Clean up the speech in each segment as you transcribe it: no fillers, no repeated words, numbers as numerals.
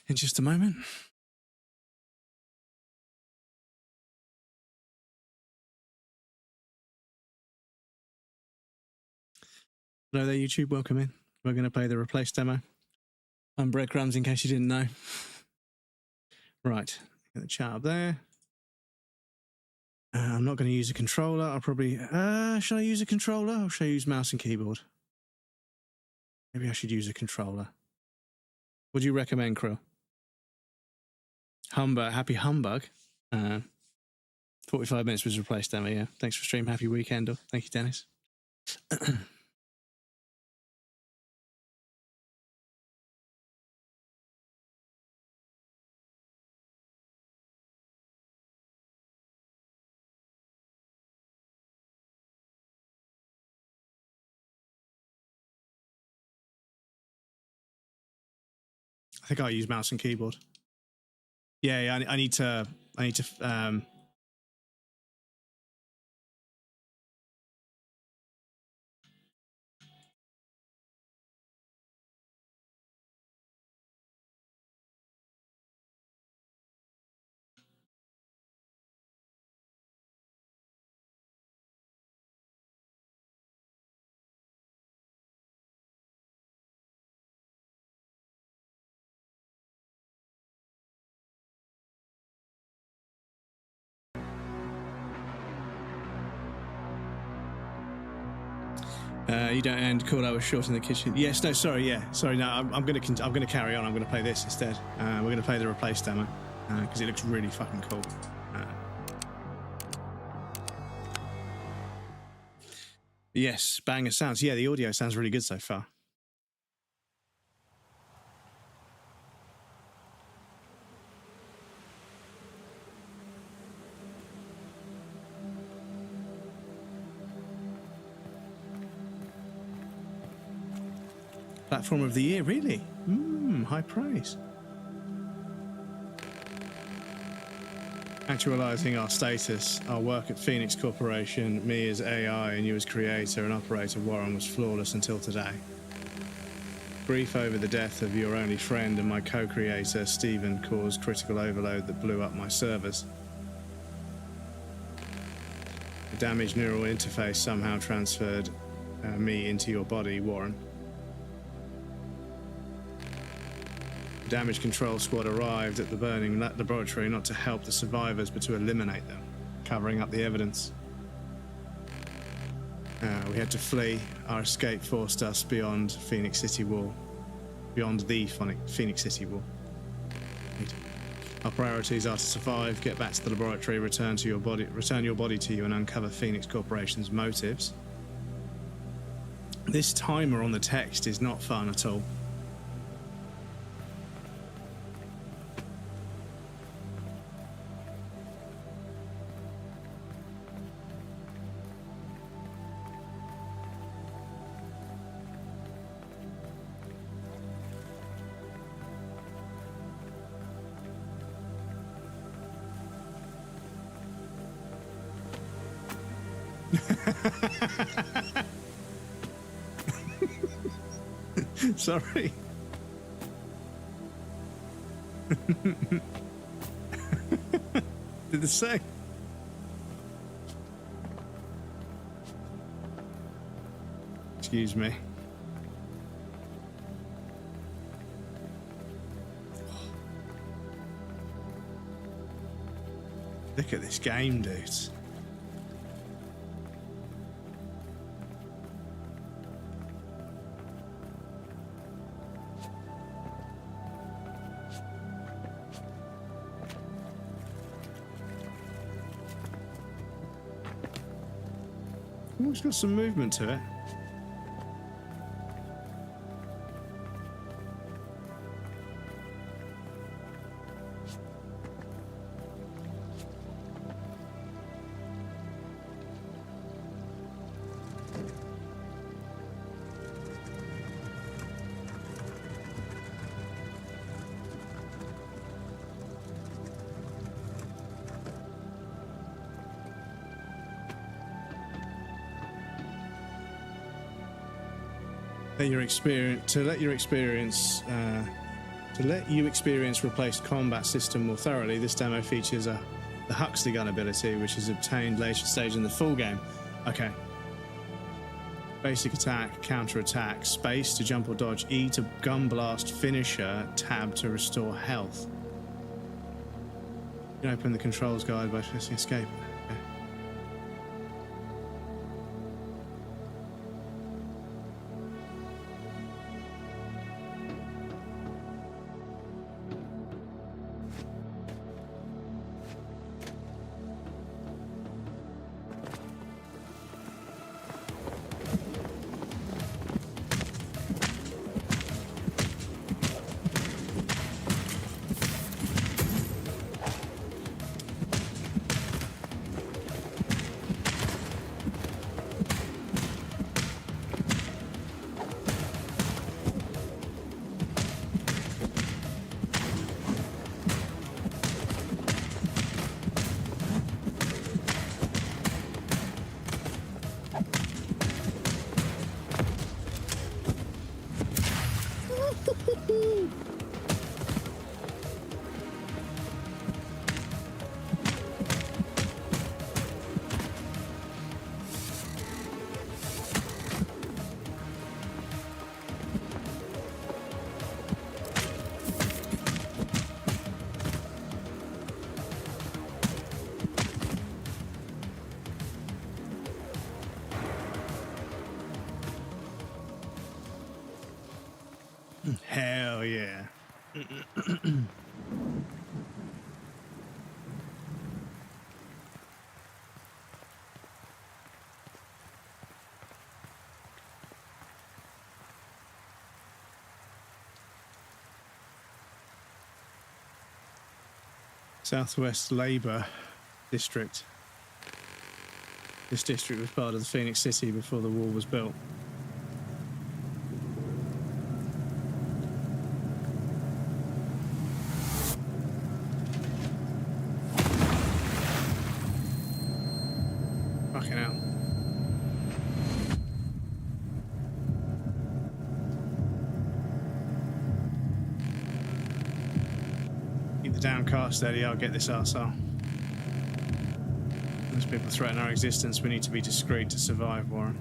in just a moment. Hello there, YouTube. Welcome in. We're going to play the Replace demo. I'm Breadcrumbs, in case you didn't know. Right, get the chat up there. I'm not going to use a controller. I'll probably... should I use a controller or should I use mouse and keyboard? Maybe I should use a controller. What do you recommend, Krill? Humbug. Happy humbug. 45 minutes was Replace demo, yeah. Thanks for stream. Happy weekend. Thank you, Dennis. I think I'll use mouse and keyboard. Yeah, I need to you don't end call. I was short in the kitchen. Yes, no, sorry, yeah, sorry. No, I'm gonna carry on. I'm gonna play this instead. We're gonna play the Replace demo because it looks really fucking cool. Yes, banger sounds. Yeah, the audio sounds really good so far. Platform of the year, really? High praise. Actualizing our status, our work at Phoenix Corporation, me as AI and you as creator and operator Warren was flawless until today. Grief over the death of your only friend and my co-creator Stephen caused critical overload that blew up my servers. The damaged neural interface somehow transferred me into your body, Warren. Damage control squad arrived at the burning laboratory not to help the survivors but to eliminate them, covering up the evidence. We had to flee. Our escape forced us beyond Phoenix City Wall. Beyond the Phoenix City Wall. Our priorities are to survive, get back to the laboratory, return your body to you and uncover Phoenix Corporation's motives. This timer on the text is not fun at all. Sorry. Did the same. Excuse me. Look at this game, dudes. Oh, it's got some movement to it. Let your experience To let you experience replaced combat system more thoroughly, this demo features the Huxley gun ability, which is obtained later stage in the full game. Okay. Basic attack, counter attack, space to jump or dodge, E to gun blast, finisher, tab to restore health. You can open the controls guide by pressing escape. Okay. Hell yeah. Southwest Labour District. This district was part of the Phoenix City before the wall was built. Fucking hell. Keep the downcast steady, I'll get this arsehole. As people threaten our existence, we need to be discreet to survive, Warren.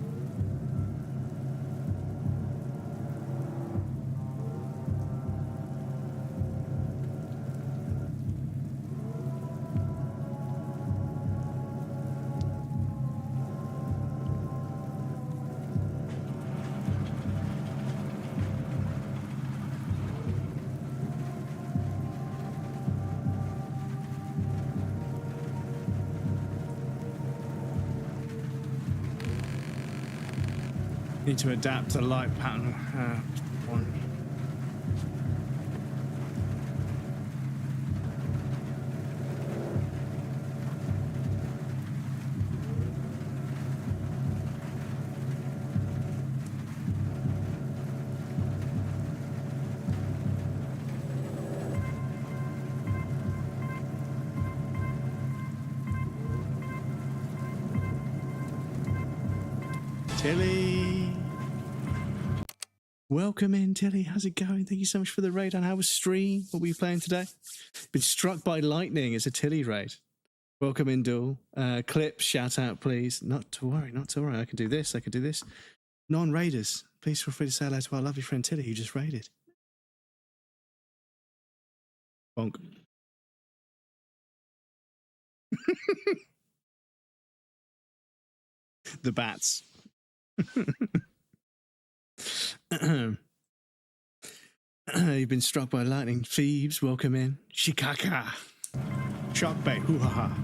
Need to adapt the light pattern. One. Tilly. Welcome in, Tilly. How's it going? Thank you so much for the raid. And how was stream? What were you playing today? Been struck by lightning. It's a Tilly raid. Welcome in, Duel. Clip, shout out, please. Not to worry, not to worry. I can do this. I can do this. Non-raiders, please feel free to say hello to our lovely friend Tilly, who just raided. Bonk. The bats. You've been struck by lightning. Thieves, welcome in. Shikaka. Shock bait. Hoo-ha-ha.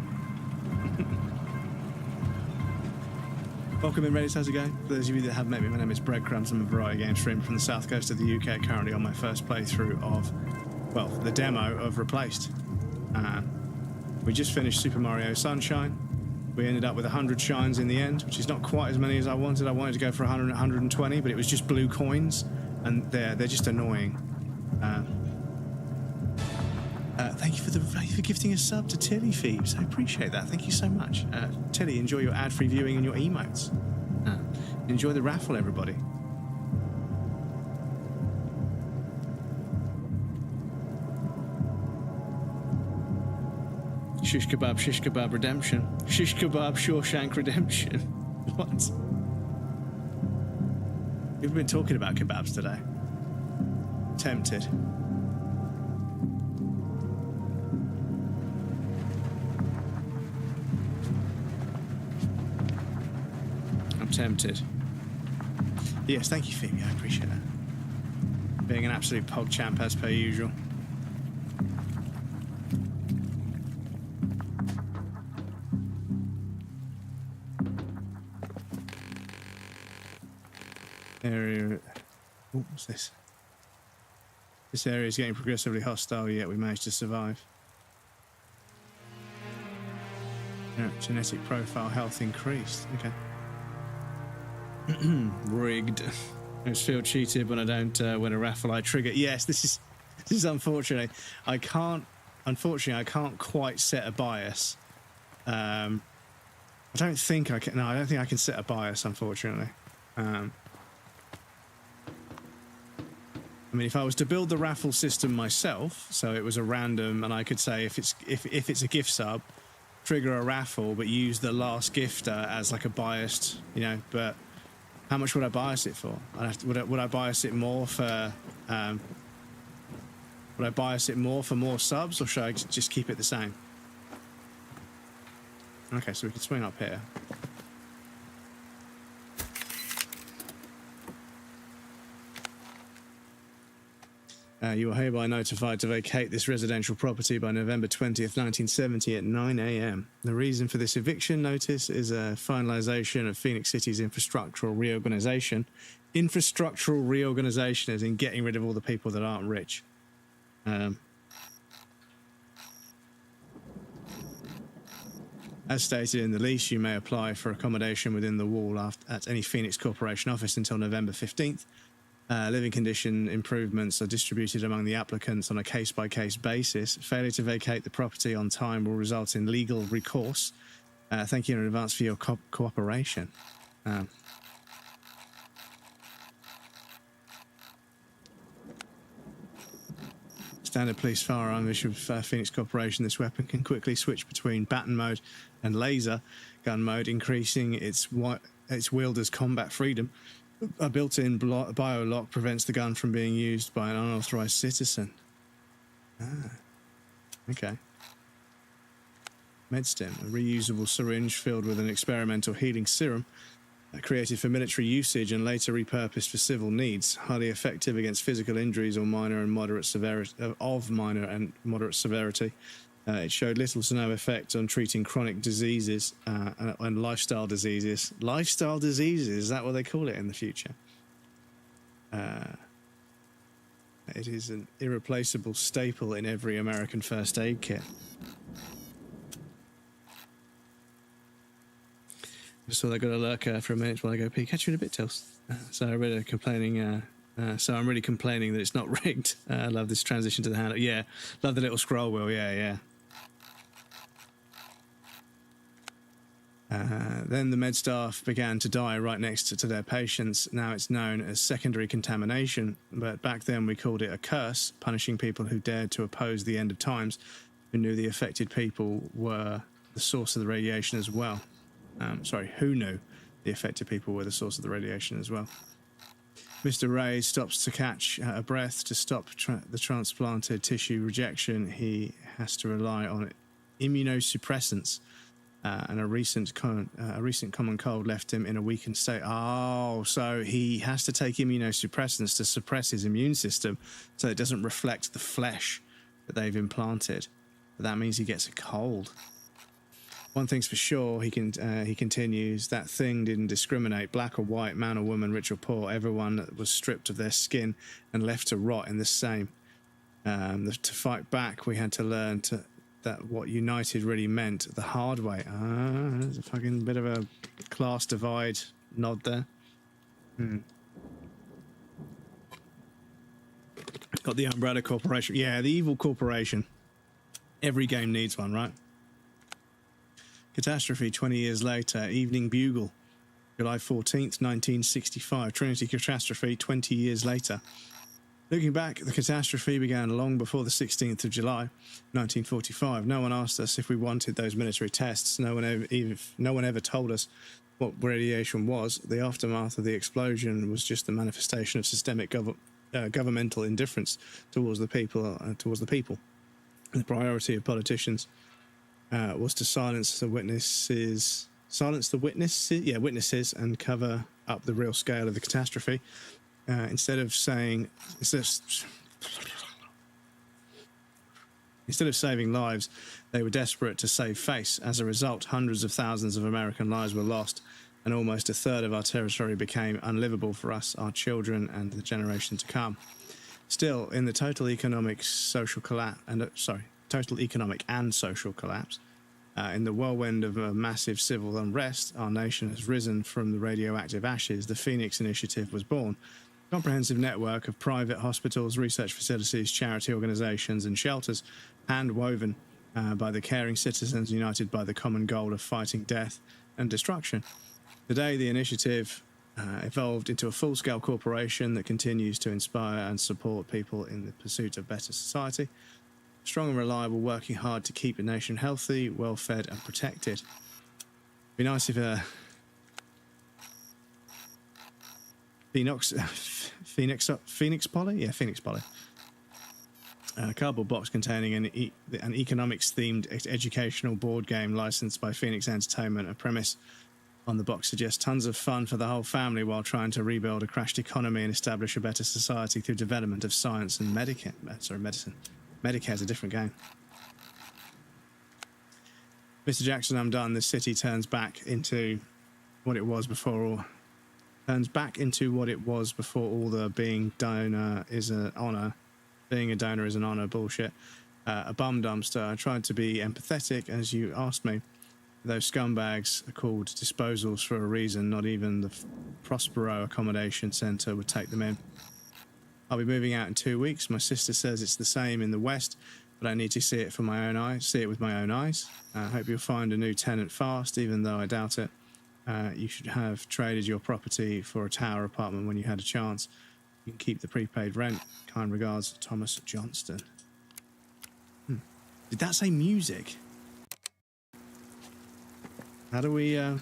Welcome in, Raiders. How's it going? For those of you that haven't met me, my name is Breadcrumbs. I'm a variety game streamer from the south coast of the UK, currently on my first playthrough of, well, the demo of Replaced. We just finished Super Mario Sunshine. We ended up with 100 shines in the end, which is not quite as many as I wanted. I wanted to go for 100, 120, but it was just blue coins, and they're just annoying. Thank you for gifting a sub to Tilly Thieves. I appreciate that. Thank you so much. Tilly, enjoy your ad-free viewing and your emotes. Enjoy the raffle, everybody. Shish kebab redemption. Shish kebab Shawshank redemption. What? We've been talking about kebabs today. Tempted. I'm tempted. Yes, thank you, Phoebe. I appreciate that. Being an absolute pog champ as per usual. Area. Oh, what's this? This area is getting progressively hostile, yet we managed to survive. Yeah, genetic profile health increased. Okay. Rigged. I just feel cheated when I don't win a raffle. I trigger. Yes, this is unfortunate. Unfortunately, I can't quite set a bias. I don't think I can. No, I don't think I can set a bias. Unfortunately. I mean, if I was to build the raffle system myself, so it was a random, and I could say if it's a gift sub, trigger a raffle, but use the last gifter as like a biased, you know. But how much would I bias it for? Would I bias it more for? Would I bias it more for more subs, or should I just keep it the same? Okay, so we can swing up here. You are hereby notified to vacate this residential property by November 20th, 1970 at 9 a.m. The reason for this eviction notice is a finalisation of Phoenix City's infrastructural reorganisation. Infrastructural reorganisation is in getting rid of all the people that aren't rich. As stated in the lease, you may apply for accommodation within the wall at any Phoenix Corporation office until November 15th. Living condition improvements are distributed among the applicants on a case-by-case basis. Failure to vacate the property on time will result in legal recourse. Thank you in advance for your cooperation. Standard police firearm issue with Phoenix Corporation. This weapon can quickly switch between baton mode and laser gun mode, increasing its wielder's combat freedom. A built-in bio-lock prevents the gun from being used by an unauthorized citizen. Okay. Medstem, a reusable syringe filled with an experimental healing serum created for military usage and later repurposed for civil needs. Highly effective against physical injuries or minor and moderate severity. It showed little to no effect on treating chronic diseases and lifestyle diseases. Lifestyle diseases, is that what they call it in the future? It is an irreplaceable staple in every American first aid kit. So I got a lurker for a minute while I go pee. Catch you in a bit, Tils. So I'm really complaining that it's not rigged. I love this transition to the handle. Yeah, love the little scroll wheel. Yeah. Then the med staff began to die right next to their patients. Now it's known as secondary contamination, but back then we called it a curse, punishing people who dared to oppose the end of times, who knew the affected people were the source of the radiation as well. Who knew the affected people were the source of the radiation as well. Mr. Ray stops to catch a breath. To stop the transplanted tissue rejection, he has to rely on immunosuppressants. And a recent common cold left him in a weakened state. Oh, so he has to take immunosuppressants to suppress his immune system so it doesn't reflect the flesh that they've implanted. But that means he gets a cold. One thing's for sure, he continues, that thing didn't discriminate, black or white, man or woman, rich or poor. Everyone was stripped of their skin and left to rot in the same. To fight back, we had to learn that what united really meant the hard way. There's a fucking bit of a class divide nod there. Got the Umbrella Corporation. Yeah, the evil corporation. Every game needs one, right? Catastrophe 20 years later. Evening Bugle. July 14th, 1965. Trinity Catastrophe 20 years later. Looking back, the catastrophe began long before the 16th of July, 1945. No one asked us if we wanted those military tests. No one ever told us what radiation was. The aftermath of the explosion was just a manifestation of systemic governmental indifference towards the people. The priority of politicians was to silence the witnesses, and cover up the real scale of the catastrophe. Instead of saving lives, they were desperate to save face. As a result, hundreds of thousands of American lives were lost, and almost a third of our territory became unlivable for us, our children, and the generation to come. Still, in the total economic and social collapse, in the whirlwind of a massive civil unrest, our nation has risen from the radioactive ashes. The Phoenix Initiative was born. A comprehensive network of private hospitals, research facilities, charity organizations, and shelters, hand-woven by the caring citizens united by the common goal of fighting death and destruction. Today, the initiative evolved into a full-scale corporation that continues to inspire and support people in the pursuit of better society. Strong and reliable, working hard to keep the nation healthy, well-fed, and protected. Be nice if Phoenix Poly? Yeah, Phoenix Poly. A cardboard box containing an economics-themed educational board game licensed by Phoenix Entertainment. A premise on the box suggests tons of fun for the whole family while trying to rebuild a crashed economy and establish a better society through development of science and medicine. Medicare's a different game. Mr. Jackson, I'm done. This city turns back into what it was before. All the being donor is an honor. Being a donor is an honor bullshit. A bum dumpster. I tried to be empathetic as you asked me. Those scumbags are called disposals for a reason. Not even the Prospero Accommodation Centre would take them in. I'll be moving out in 2 weeks. My sister says it's the same in the West, but I need to see it with my own eyes. I hope you'll find a new tenant fast, even though I doubt it. You should have traded your property for a tower apartment when you had a chance. You can keep the prepaid rent. Kind regards, Thomas Johnston. Did that say music? How do we, how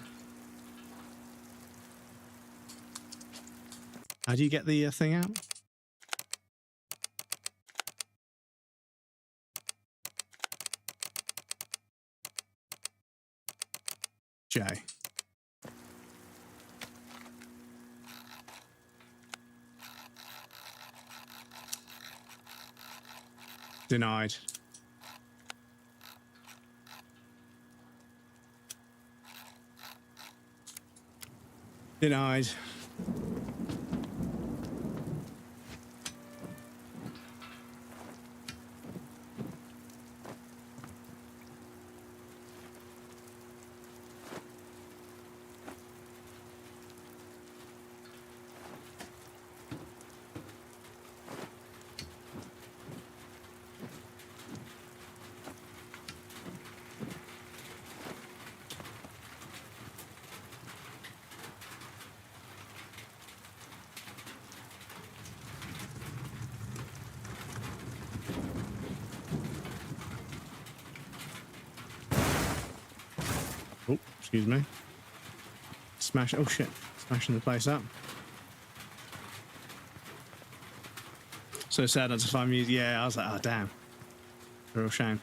do you get the thing out? J. Denied. Denied. Oh, excuse me. Smash. Oh shit. Smashing the place up. So sad not to find music. Yeah, I was like, oh damn. A real shame.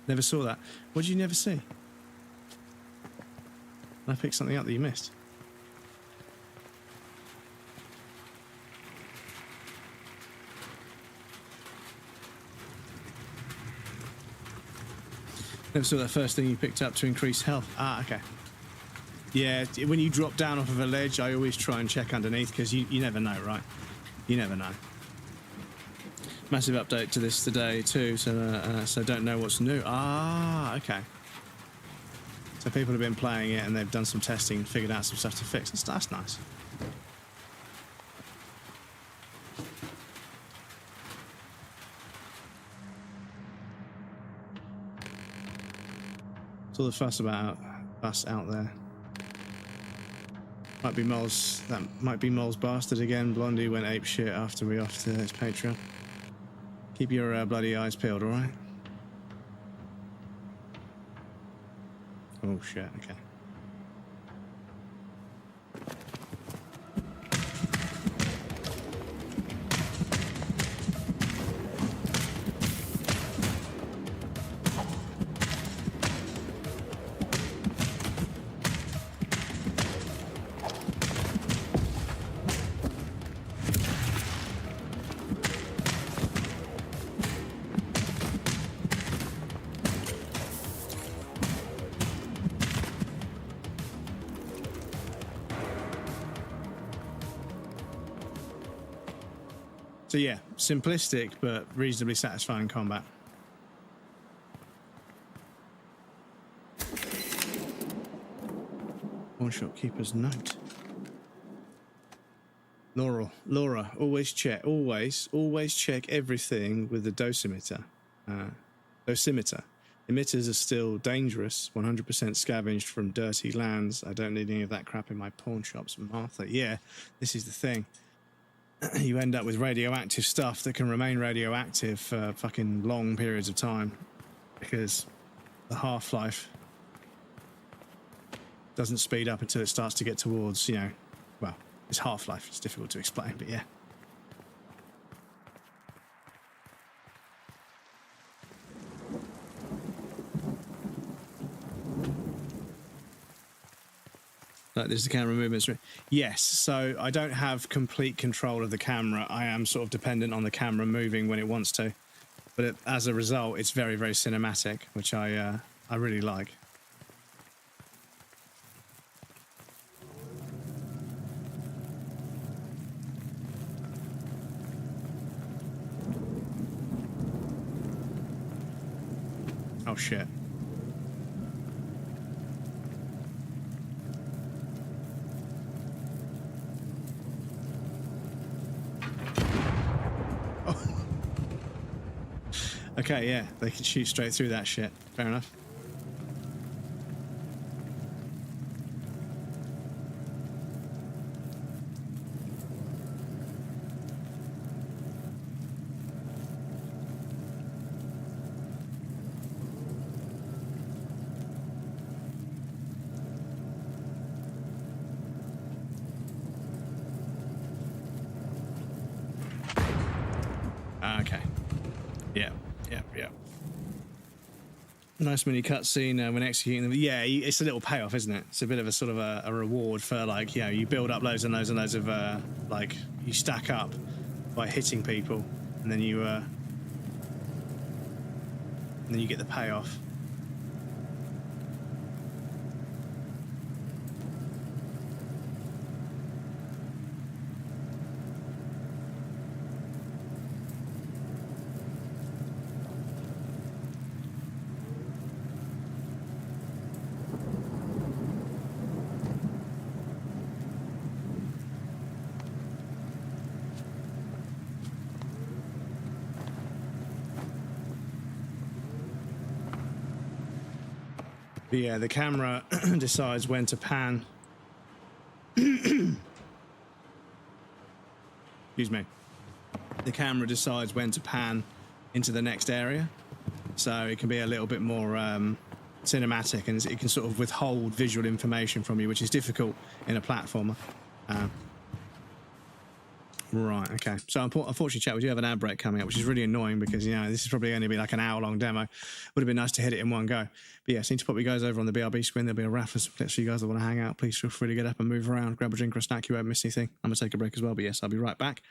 Never saw that. What did you never see? I picked something up that you missed. Never saw that first thing you picked up to increase health. Ah, okay. Yeah, when you drop down off of a ledge, I always try and check underneath because you never know, right? You never know. Massive update to this today too, so don't know what's new. Ah, okay. So people have been playing it and they've done some testing and figured out some stuff to fix. That's nice. What's all the fuss out there? Might be Mole's. That might be Mole's bastard again. Blondie went ape shit after we off to his Patreon. Keep your bloody eyes peeled, all right? Oh shit. Okay. So yeah, simplistic but reasonably satisfying combat. Pawn shopkeeper's note. Laura, always check everything with the dosimeter. Dosimeter. Emitters are still dangerous, 100% scavenged from dirty lands. I don't need any of that crap in my pawn shops. Martha, yeah, this is the thing. You end up with radioactive stuff that can remain radioactive for fucking long periods of time because the half-life doesn't speed up until it starts to get towards, you know, well, it's half-life. It's difficult to explain, but yeah. Like, there's the camera movements. Yes, so I don't have complete control of the camera. I am sort of dependent on the camera moving when it wants to. But as a result, it's very, very cinematic, which I really like. Oh, shit. Okay, yeah, they can shoot straight through that shit. Fair enough. Okay. Yeah. Nice mini cutscene when executing them. Yeah, it's a little payoff, isn't it? It's a bit of a sort of a reward for, like, you know, you build up loads and loads and loads of, like, you stack up by hitting people, and then you get the payoff. But yeah, the camera decides when to pan. Excuse me. The camera decides when to pan into the next area, so it can be a little bit more cinematic, and it can sort of withhold visual information from you, which is difficult in a platformer. Right, okay. So unfortunately, chat, we do have an ad break coming up, which is really annoying because, you know, this is probably going to be like an hour-long demo. Would have been nice to hit it in one go. But yeah, seem to put you guys over on the BRB screen. There'll be a raffle, some clips for you guys that want to hang out. Please feel free to get up and move around, grab a drink or a snack. You won't miss anything. I'm going to take a break as well, but yes, I'll be right back,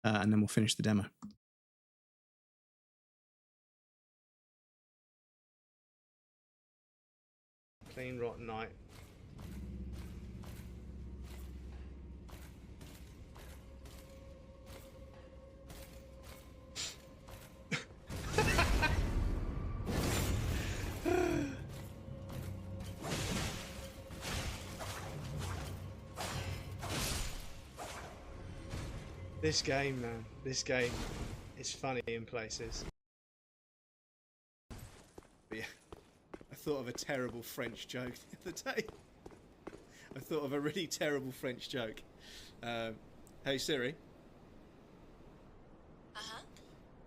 and then we'll finish the demo. Clean, rotten night. This game, man, this game is funny in places. But yeah, I thought of a terrible French joke the other day. I thought of a really terrible French joke. Hey Siri. Uh-huh.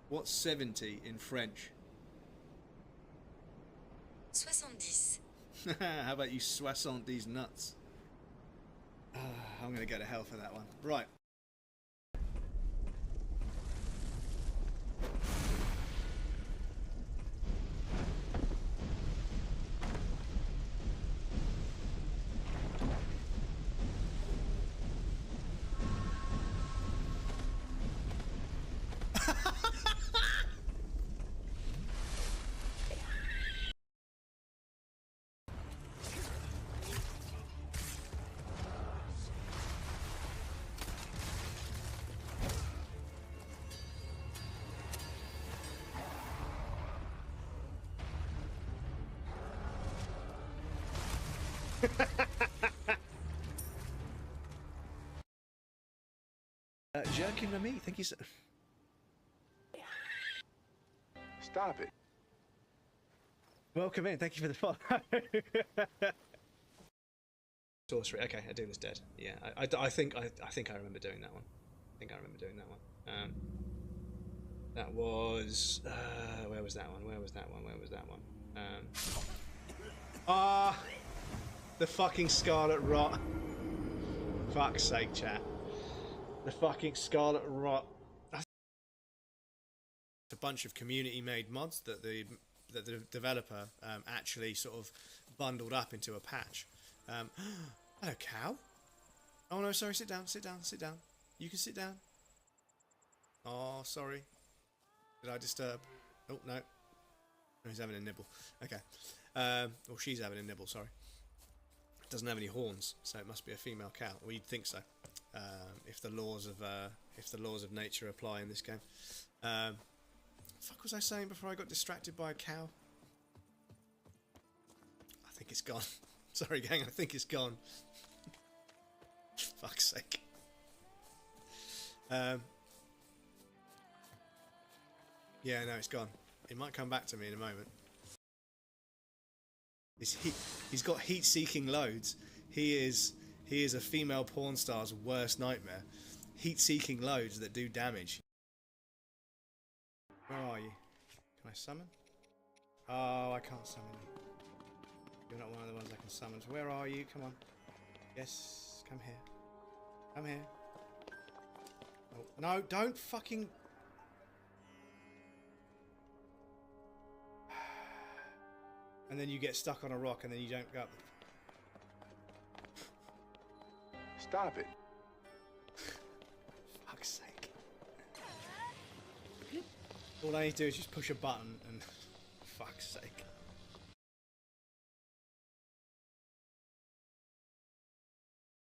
What's 70 in French? 70. How about you 70 nuts? I'm going to go to hell for that one. Right. Jerking to me, thank you so... Stop it. Welcome in, thank you for the follow. Sorcery, okay, I do this dead. Yeah, I think I remember doing that one. That was... where was that one? The fucking Scarlet Rot. Fuck's sake, chat. The fucking Scarlet Rot. A bunch of community-made mods that the developer actually sort of bundled up into a patch. Hello, cow. Oh no, sorry. Sit down. You can sit down. Oh, sorry. Did I disturb? Oh no. Oh, he's having a nibble. Okay. Or she's having a nibble. Sorry. It doesn't have any horns, so it must be a female cow. Well, you'd think so. If the laws of nature apply in this game. What the fuck was I saying before I got distracted by a cow? I think it's gone. Sorry, gang. I think it's gone. Fuck's sake. Yeah, no, it's gone. It might come back to me in a moment. He's got heat-seeking loads. He is a female porn star's worst nightmare. Heat-seeking loads that do damage. Where are you? Can I summon? Oh, I can't summon you. You're not one of the ones I can summon. So where are you? Come on. Yes, come here. Come here. Oh, no, don't fucking... And then you get stuck on a rock and then you don't go up. Stop it. Fuck's sake. All I need to do is just push a button and... Fuck's sake.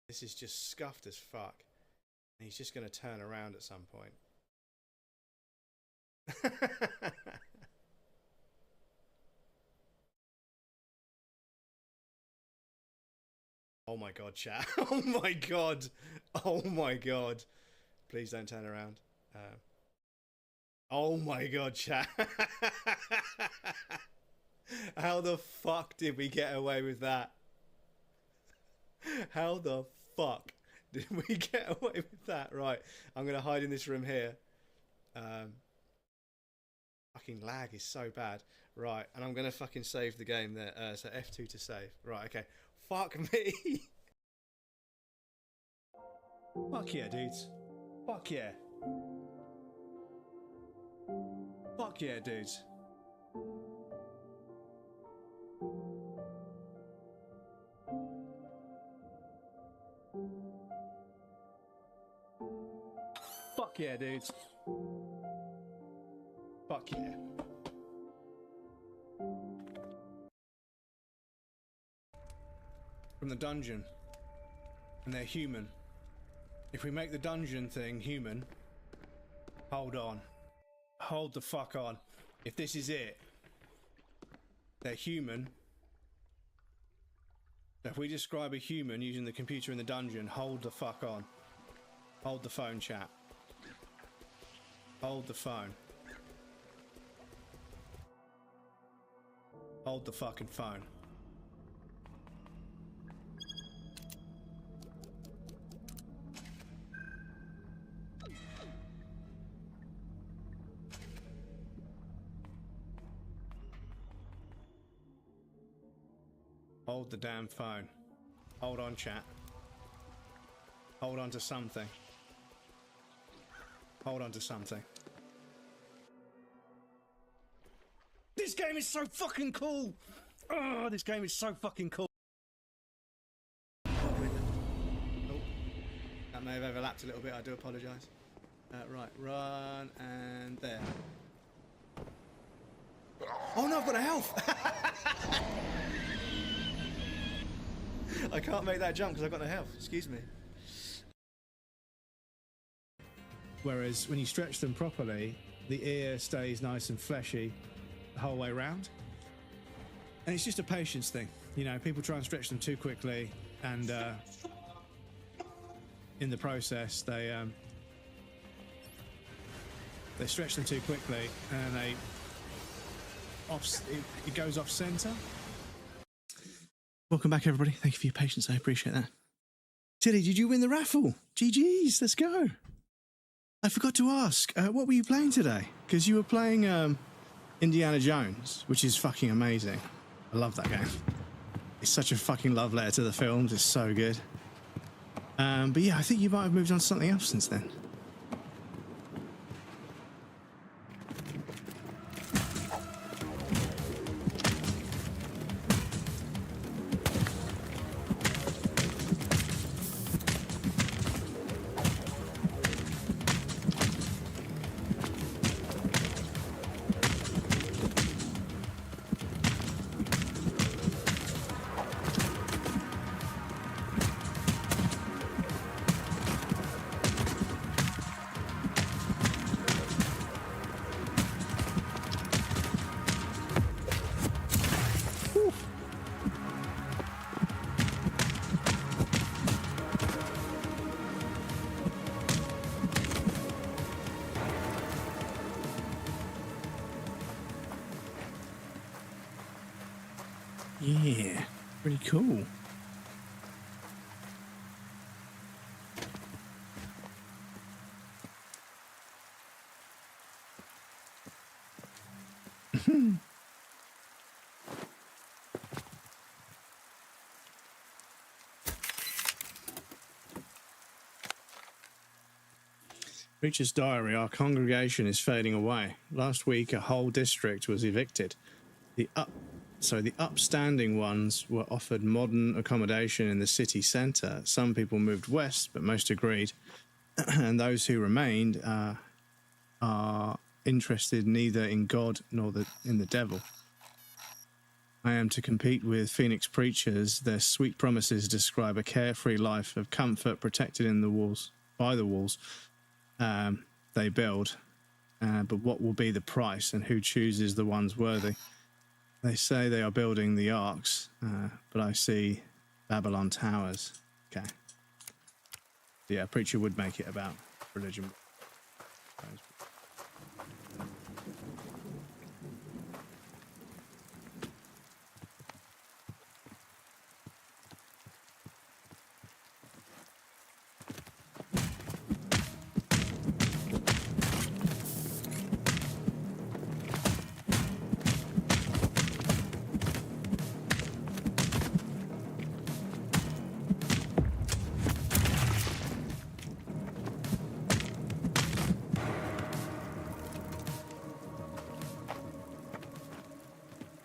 This is just scuffed as fuck. And he's just going to turn around at some point. Oh my god, chat. Oh my god. Oh my god. Please don't turn around. Oh my god, chat. How the fuck did we get away with that? How the fuck did we get away with that? Right, I'm going to hide in this room here. Fucking lag is so bad. Right, and I'm going to fucking save the game there. So F2 to save. Right, okay. Fuck me. Fuck yeah, dudes. Fuck yeah. Fuck yeah, dudes. Fuck yeah, dudes. Fuck yeah. From the dungeon. And they're human. If we make the dungeon thing human... Hold on. Hold the fuck on. If this is it... They're human. If we describe a human using the computer in the dungeon, hold the fuck on. Hold the phone, chat. Hold the phone. Hold the fucking phone. Hold the damn phone. Hold on, chat. Hold on to something. Hold on to something. This game is so fucking cool! Oh, this game is so fucking cool. Oh, that may have overlapped a little bit, I do apologise. Right, run, and there. Oh no, I've got a health! I can't make that jump because I've got no health, excuse me. Whereas when you stretch them properly, the ear stays nice and fleshy the whole way round. And it's just a patience thing. You know, people try and stretch them too quickly, and in the process, they stretch them too quickly, and it goes off center. Welcome back, everybody. Thank you for your patience. I appreciate that. Tilly, did you win the raffle? GG's. Let's go. I forgot to ask, what were you playing today? Because you were playing Indiana Jones, which is fucking amazing. I love that game. It's such a fucking love letter to the films. It's so good. But yeah, I think you might have moved on to something else since then. Yeah, pretty cool. Preacher's diary, our congregation is fading away. Last week, a whole district was evicted. The upstanding ones were offered modern accommodation in the city centre. Some people moved west, but most agreed. And those who remained are interested neither in God nor in the devil. I am to compete with Phoenix preachers. Their sweet promises describe a carefree life of comfort, protected by the walls they build. But what will be the price, and who chooses the ones worthy? They say they are building the arcs, but I see Babylon towers. Okay. Yeah, preacher would make it about religion.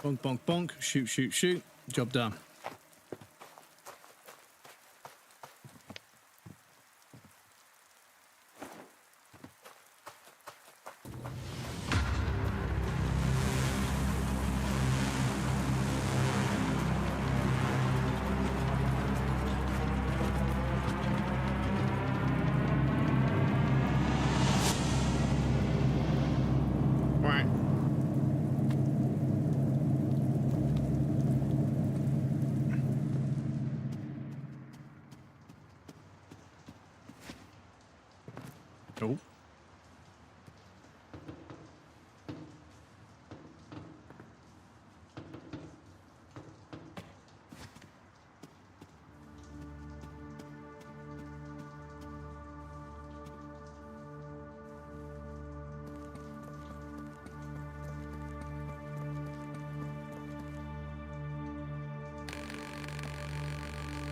Bonk, bonk, bonk. Shoot, shoot, shoot. Job done. Right. Oh.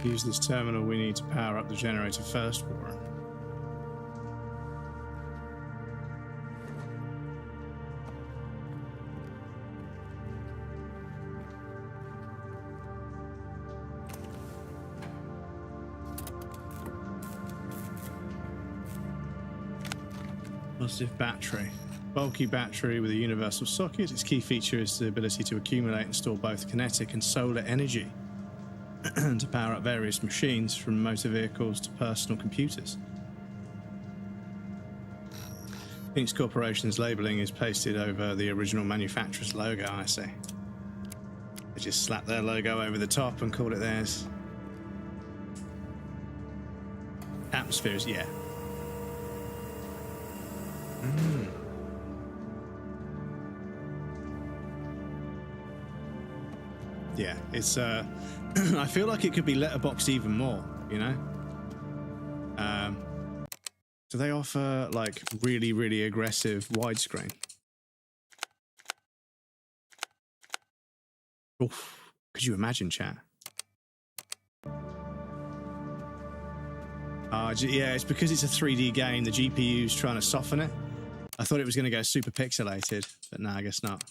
Use this terminal. We need to power up the generator first, Warren. Positive battery. Bulky battery with a universal socket. Its key feature is the ability to accumulate and store both kinetic and solar energy to power up various machines, from motor vehicles to personal computers. Phoenix Corporation's labeling is pasted over the original manufacturer's logo, I see. They just slap their logo over the top and call it theirs. Atmospheres, yeah. Yeah, it's I feel like it could be letterboxed even more, you know? Do they offer like really, really aggressive widescreen? Oof, could you imagine, chat? Yeah, it's because it's a 3D game. The GPU's trying to soften it. I thought it was going to go super pixelated, but no, I guess not.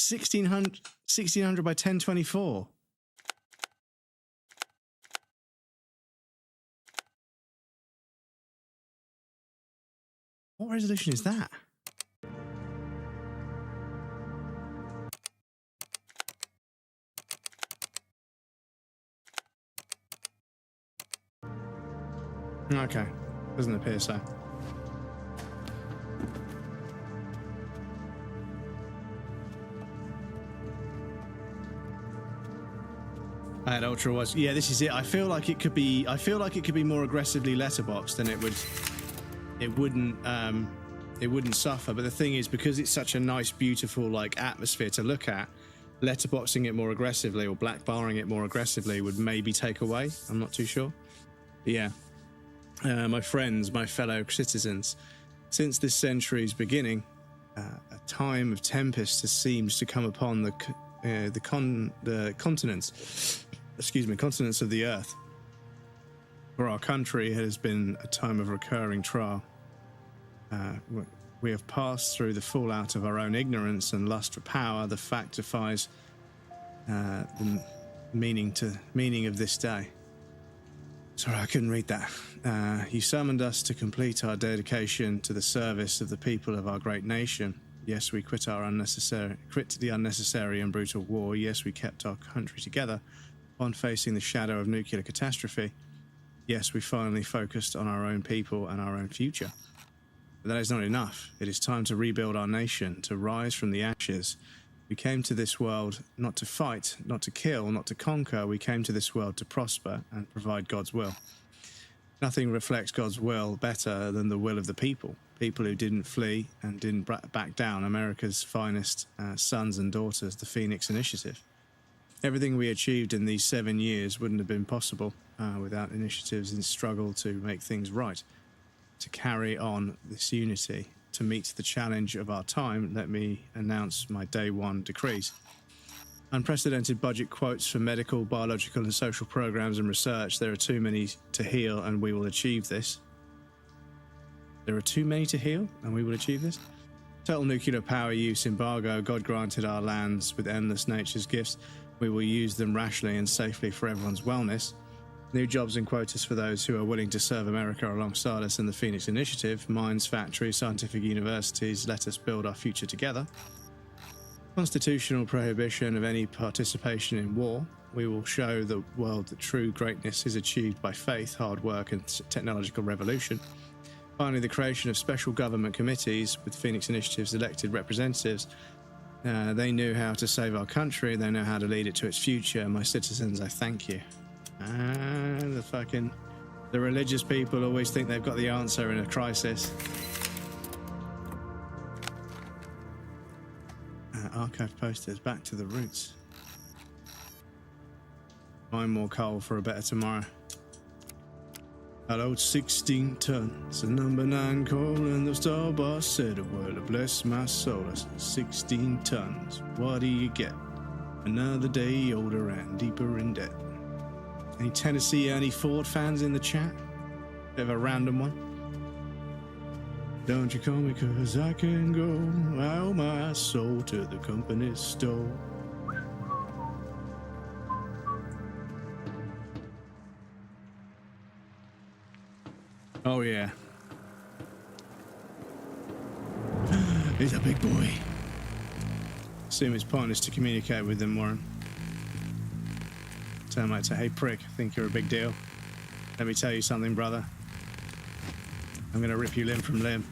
1600 by 1024. What resolution is that? Okay, doesn't appear so. I had ultra wide. Yeah, this is it. I feel like it could be more aggressively letterboxed, and it wouldn't suffer. But the thing is, because it's such a nice, beautiful like atmosphere to look at, letterboxing it more aggressively or black barring it more aggressively would maybe take away. I'm not too sure. But yeah. My friends, my fellow citizens, since this century's beginning, a time of tempest has seemed to come upon the continents of the earth. For our country, it has been a time of recurring trial. We have passed through the fallout of our own ignorance and lust for power. The fact defies the meaning of this day. Sorry, I couldn't read that. You summoned us to complete our dedication to the service of the people of our great nation. Yes, we quit the unnecessary and brutal war. Yes, we kept our country together on facing the shadow of nuclear catastrophe. Yes, we finally focused on our own people and our own future. But that is not enough. It is time to rebuild our nation, to rise from the ashes. We came to this world not to fight, not to kill, not to conquer. We came to this world to prosper and provide God's will. Nothing reflects God's will better than the will of the people. People who didn't flee and didn't back down. America's finest sons and daughters, the Phoenix Initiative. Everything we achieved in these 7 years wouldn't have been possible without initiatives and struggle to make things right. To carry on this unity, to meet the challenge of our time, let me announce my day one decrees. Unprecedented budget quotes for medical, biological and social programs and research. There are too many to heal and we will achieve this. There are too many to heal and we will achieve this. Total nuclear power use embargo. God granted our lands with endless nature's gifts. We will use them rationally and safely for everyone's wellness. New jobs and quotas for those who are willing to serve America alongside us in the Phoenix Initiative. Mines, factories, scientific universities, let us build our future together. Constitutional prohibition of any participation in war. We will show the world that true greatness is achieved by faith, hard work and technological revolution. Finally, the creation of special government committees with Phoenix Initiative's elected representatives. They knew how to save our country. They know how to lead it to its future. My citizens, I thank you. The religious people always think they've got the answer in a crisis. Archive posters, back to the roots. Find more coal for a better tomorrow. I load 16 tons, the number 9 coal, and the star boss said a word to bless my soul. I said 16 tons, what do you get? Another day older and deeper in debt. Any Tennessee Ernie Ford fans in the chat? Bit of a random one. Don't you call me 'cause I can go. I owe my soul to the company store. Oh yeah. He's a big boy. Assume it's pointless to communicate with them, Warren. Tell him like, say, hey prick, I think you're a big deal. Let me tell you something, brother. I'm gonna rip you limb from limb.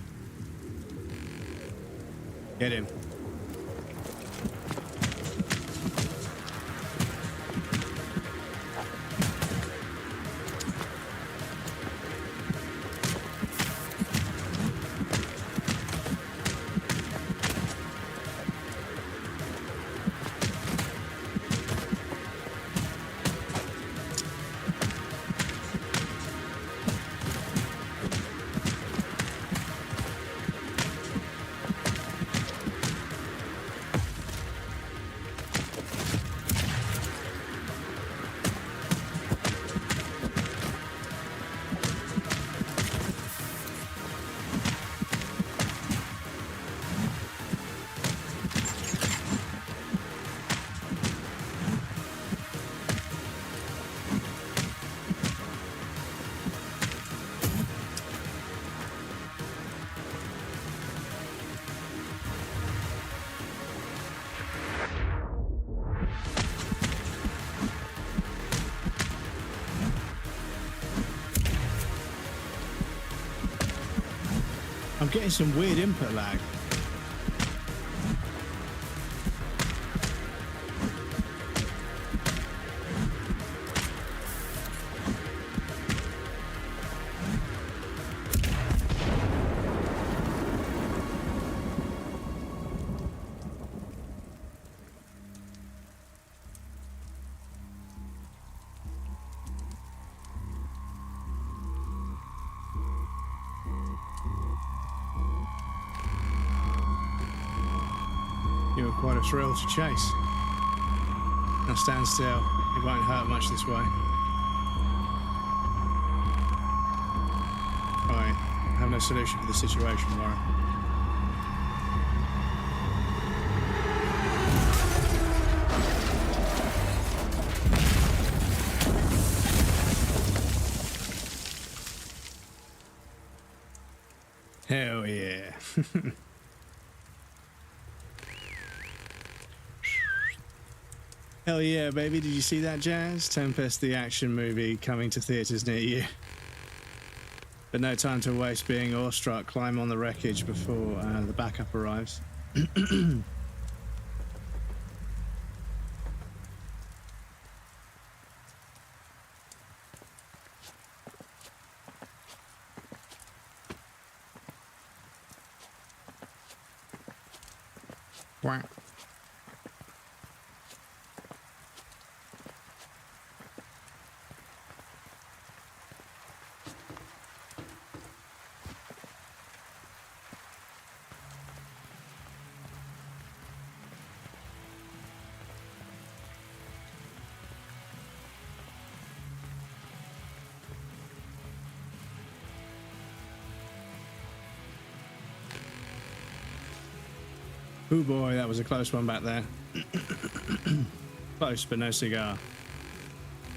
Get him. I'm getting some weird input lag. You were quite a thrill to chase. Now stand still. It won't hurt much this way. Right. I have no solution for the situation, Warren. Hell yeah. Hell yeah, baby. Did you see that, Jazz? Tempest, the action movie, coming to theatres near you. But no time to waste being awestruck. Climb on the wreckage before the backup arrives. Quack. Oh boy, that was a close one back there. Close, but no cigar.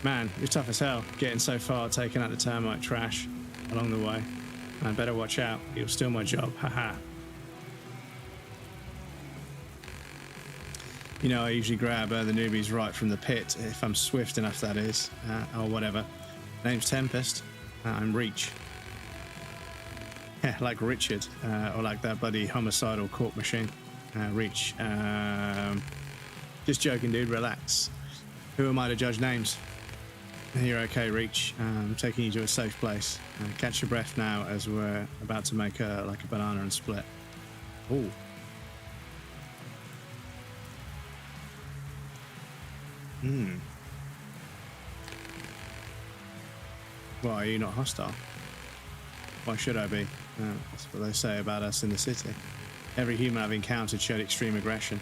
Man, you're tough as hell, getting so far, taking out the termite trash along the way. I better watch out, you'll steal my job, haha. You know, I usually grab the newbies right from the pit, if I'm swift enough, that is, or whatever. Name's Tempest, I'm Reach. Yeah, like Richard, or like that bloody homicidal cork machine. Reach. Just joking, dude. Relax. Who am I to judge names? You're okay, Reach. I'm taking you to a safe place. Catch your breath now as we're about to make like a banana and split. Ooh. Why are you not hostile? Why should I be? That's what they say about us in the city. Every human I've encountered showed extreme aggression.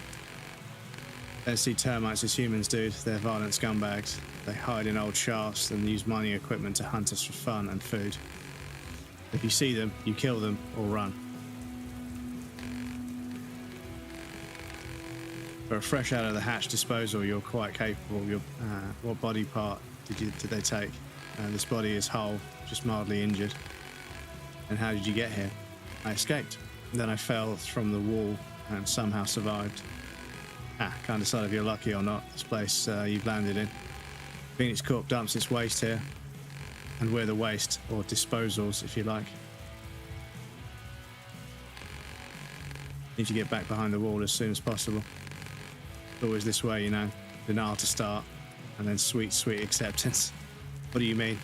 They see termites as humans, dude. They're violent scumbags. They hide in old shafts and use mining equipment to hunt us for fun and food. If you see them, you kill them or run. For a fresh out of the hatch disposal, you're quite capable. What body part did they take? This body is whole, just mildly injured. And how did you get here? I escaped. Then I fell from the wall and somehow survived. Can't decide if you're lucky or not. This place you've landed in. Phoenix Corp dumps its waste here. And we're the waste, or disposals, if you like. Need to get back behind the wall as soon as possible. Always this way, you know. Denial to start, and then sweet, sweet acceptance. What do you mean?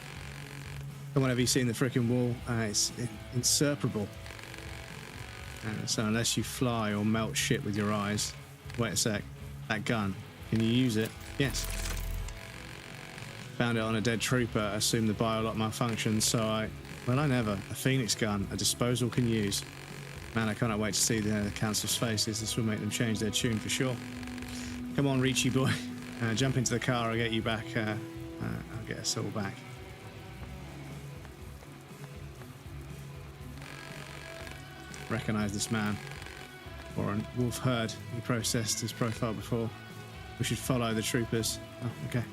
Come on, have you seen the frickin' wall? It's insuperable. So unless you fly or melt shit with your eyes... Wait a sec. That gun. Can you use it? Yes. Found it on a dead trooper. Assumed the biolock malfunctioned, so I never. A Phoenix gun. A disposal can use. Man, I cannot wait to see the council's faces. This will make them change their tune for sure. Come on, Reachy boy. Jump into the car. I'll get you back. I'll get us all back. Recognize this man. Or a wolf herd. He processed his profile before. We should follow the troopers. Oh, okay.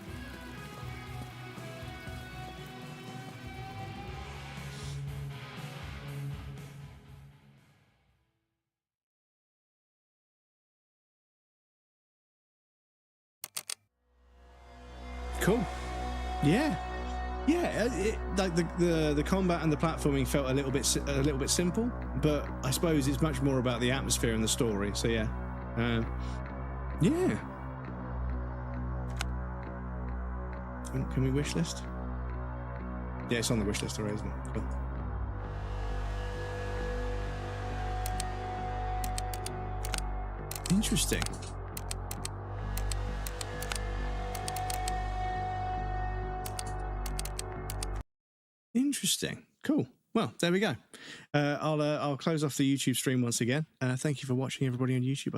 Cool. Yeah. Like the combat and the platforming felt a little bit simple, but I suppose it's much more about the atmosphere and the story. So yeah, yeah. Can we wish list? Yeah, it's on the wish list already, isn't it? Cool. Interesting. Interesting. Cool. Well, there we go. I'll close off the YouTube stream once again. Thank you for watching, everybody on YouTube.